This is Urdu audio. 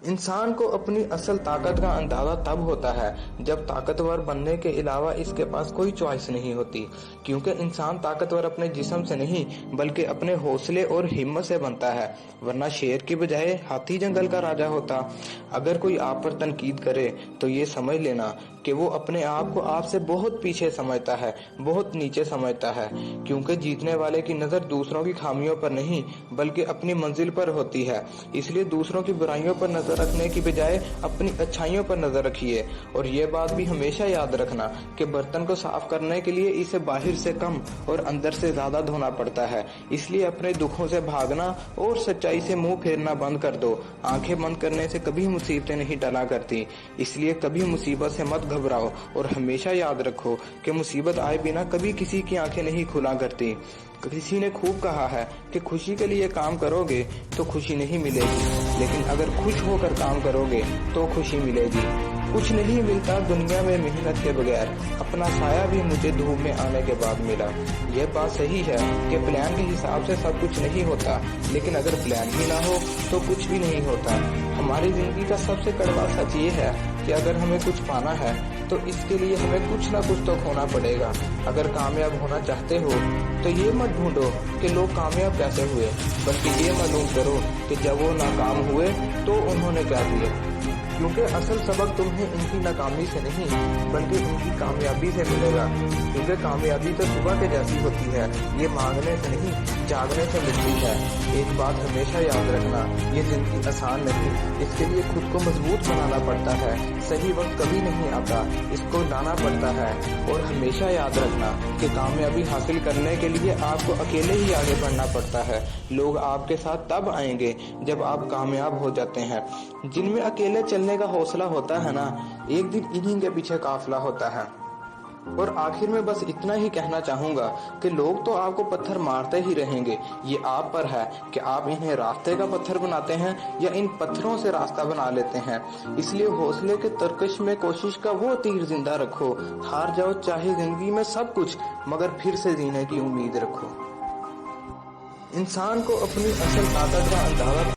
انسان کو اپنی اصل طاقت کا اندازہ تب ہوتا ہے جب طاقتور بننے کے علاوہ اس کے پاس کوئی چوائس نہیں ہوتی، کیونکہ انسان طاقتور اپنے جسم سے نہیں بلکہ اپنے حوصلے اور ہمت سے بنتا ہے، ورنہ شیر کی بجائے ہاتھی جنگل کا راجا ہوتا۔ اگر کوئی آپ پر تنقید کرے تو یہ سمجھ لینا کہ وہ اپنے آپ کو آپ سے بہت پیچھے سمجھتا ہے، بہت نیچے سمجھتا ہے، کیونکہ جیتنے والے کی نظر دوسروں کی خامیوں پر نہیں بلکہ اپنی منزل پر ہوتی ہے۔ اس لیے دوسروں کی برائیوں پر نظر رکھنے کی بجائے اپنی اچھائیوں پر نظر رکھیے، اور یہ بات بھی ہمیشہ یاد رکھنا کہ برتن کو صاف کرنے کے لیے اسے باہر سے کم اور اندر سے زیادہ دھونا پڑتا ہے۔ اس لیے اپنے دکھوں سے بھاگنا اور سچائی سے منہ پھیرنا بند کر دو۔ آنکھیں بند کرنے سے کبھی مصیبتیں نہیں ٹلا کرتی، اس لیے کبھی مصیبت سے مت گھبراؤ، اور ہمیشہ یاد رکھو کہ مصیبت آئے بنا کبھی کسی کی آنکھیں نہیں کھلا کرتی۔ کسی نے خوب کہا ہے کہ خوشی کے لیے کام کرو گے تو خوشی نہیں ملے گی، لیکن اگر خوش ہو کر کام کرو گے تو خوشی ملے گی۔ کچھ نہیں ملتا دنیا میں محنت کے بغیر، اپنا سایہ بھی مجھے دھوپ میں آنے کے بعد ملا۔ یہ بات صحیح ہے کہ پلان کے حساب سے سب کچھ نہیں ہوتا، لیکن اگر پلان ہی نہ ہو تو کچھ بھی نہیں ہوتا۔ ہماری زندگی کا سب سے کڑوا سچ یہ ہے کہ اگر ہمیں کچھ پانا ہے تو اس کے لیے ہمیں کچھ نہ کچھ تو کھونا پڑے گا۔ اگر کامیاب ہونا چاہتے ہو تو یہ مت ڈھونڈو کہ لوگ کامیاب کیسے ہوئے، بلکہ یہ معلوم کرو کہ جب وہ ناکام ہوئے تو انہوں نے کیا کیا، کیونکہ اصل سبق تمہیں ان کی ناکامی سے نہیں بلکہ ان کی کامیابی سے ملے گا، کیونکہ کامیابی تو صبح کے جیسی ہوتی ہے، یہ مانگنے سے نہیں جاگنے سے ملتی ہے۔ ایک بات ہمیشہ یاد رکھنا، یہ زندگی آسان نہیں، اس کے لیے خود کو مضبوط بنانا پڑتا ہے۔ صحیح وقت کبھی نہیں آتا، اس کو لانا پڑتا ہے۔ اور ہمیشہ یاد رکھنا کہ کامیابی حاصل کرنے کے لیے آپ کو اکیلے ہی آگے بڑھنا پڑتا ہے۔ لوگ آپ کے ساتھ تب آئیں گے جب آپ کامیاب ہو جاتے ہیں۔ جن میں اکیلے چلنے کا حوصلہ ہوتا ہے نا، ایک دن انہی کے پیچھے قافلہ ہوتا ہے۔ اور آخر میں بس اتنا ہی کہنا چاہوں گا کہ لوگ تو آپ کو پتھر مارتے ہی رہیں گے، یہ آپ پر ہے کہ آپ انہیں راستے کا پتھر بناتے ہیں یا ان پتھروں سے راستہ بنا لیتے ہیں۔ اس لیے حوصلے کے ترکش میں کوشش کا وہ تیر زندہ رکھو، ہار جاؤ چاہے زندگی میں سب کچھ، مگر پھر سے جینے کی امید رکھو۔ انسان کو اپنی اصل طاقت کا اندازہ